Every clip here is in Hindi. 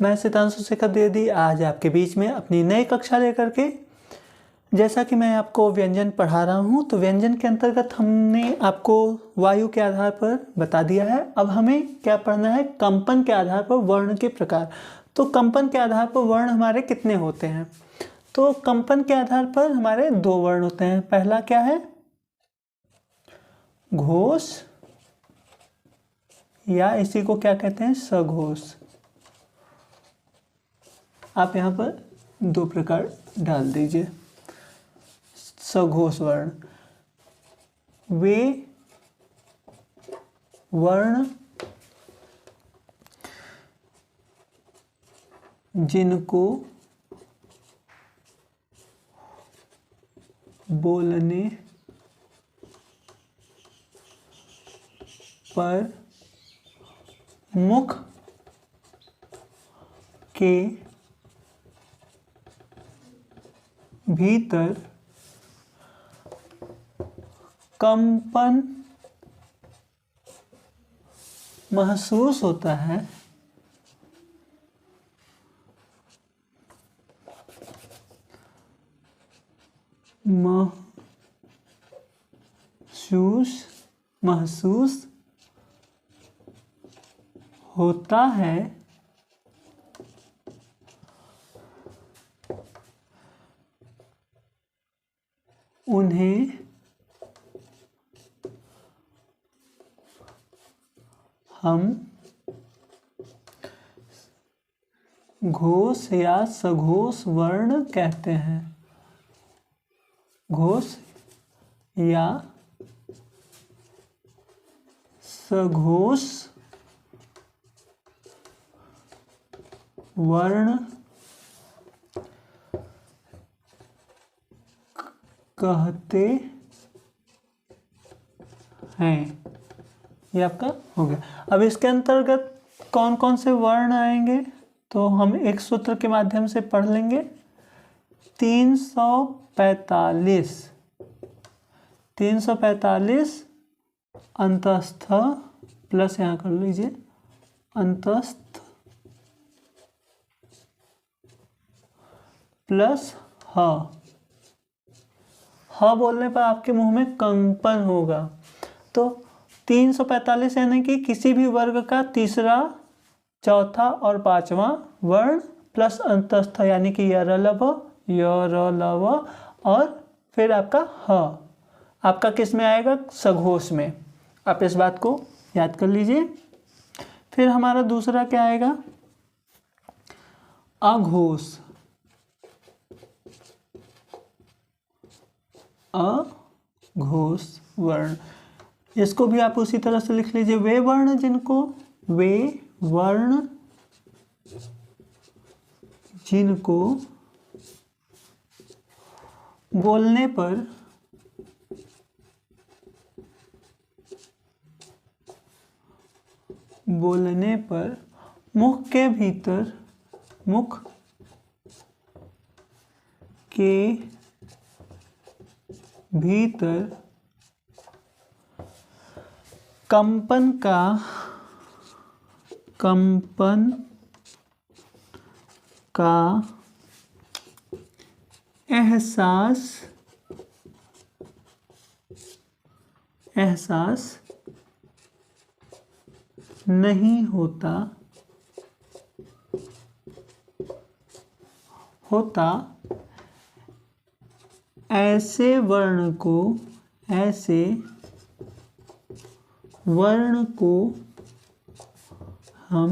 मैं सितांशु शेखर द्विवेदी आज आपके बीच में अपनी नई कक्षा लेकर के, जैसा कि मैं आपको व्यंजन पढ़ा रहा हूँ, तो व्यंजन के अंतर्गत हमने आपको वायु के आधार पर बता दिया है। अब हमें क्या पढ़ना है, कंपन के आधार पर वर्ण के प्रकार। तो कंपन के आधार पर वर्ण हमारे कितने होते हैं? तो कंपन के आधार पर हमारे दो वर्ण होते हैं। पहला क्या है, घोष, या इसी को क्या कहते हैं, सघोष। आप यहाँ पर दो प्रकार डाल दीजिए। सघोष वर्ण, वे वर्ण जिनको बोलने पर मुख के भीतर कंपन महसूस होता है, महसूस होता है, उन्हें हम घोष या सघोष वर्ण कहते हैं। घोष या सघोष वर्ण कहते हैं। ये आपका हो गया। अब इसके अंतर्गत कौन कौन से वर्ण आएंगे, तो हम एक सूत्र के माध्यम से पढ़ लेंगे। 345 अंतस्थ प्लस यहाँ कर लीजिए अंतस्थ प्लस ह बोलने पर आपके मुंह में कंपन होगा। तो 345 यानी कि किसी भी वर्ग का तीसरा, चौथा और पांचवा वर्ण प्लस अंतस्थ यानी कि य र ल व और फिर आपका ह, आपका किस में आएगा, सघोष में। आप इस बात को याद कर लीजिए। फिर हमारा दूसरा क्या आएगा, अघोष। अघोष वर्ण, इसको भी आप उसी तरह से लिख लीजिए। वे वर्ण जिनको बोलने पर मुख के भीतर कंपन का एहसास नहीं होता, ऐसे वर्ण को हम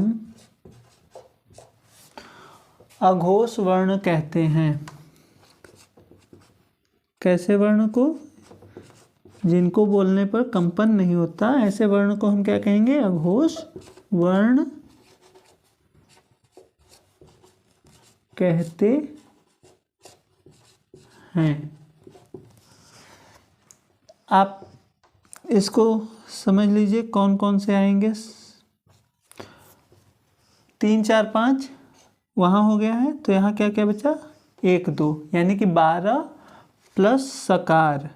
अघोष वर्ण कहते हैं। कैसे वर्ण को, जिनको बोलने पर कंपन नहीं होता, ऐसे वर्ण को हम क्या कहेंगे, अघोष वर्ण कहते हैं। आप इसको समझ लीजिए कौन कौन से आएंगे। 3 4 5 वहाँ हो गया है, तो यहाँ क्या क्या बचा, 1 2 यानी कि 12 प्लस सकार।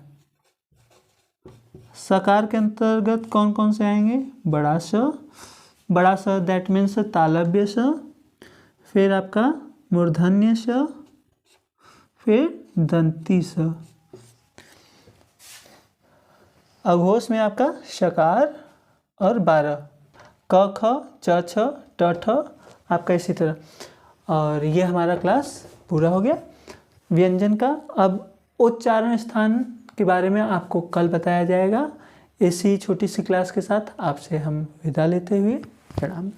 सकार के अंतर्गत कौन कौन से आएंगे, बड़ा स दैट मीन्स तालव्य स, फिर आपका मूर्धन्य श, फिर दंती स। अघोष में आपका शकार और 12, क ख च छ ट ठ आपका इसी तरह। और ये हमारा क्लास पूरा हो गया व्यंजन का। अब उच्चारण स्थान के बारे में आपको कल बताया जाएगा। इसी छोटी सी क्लास के साथ आपसे हम विदा लेते हुए प्रणाम।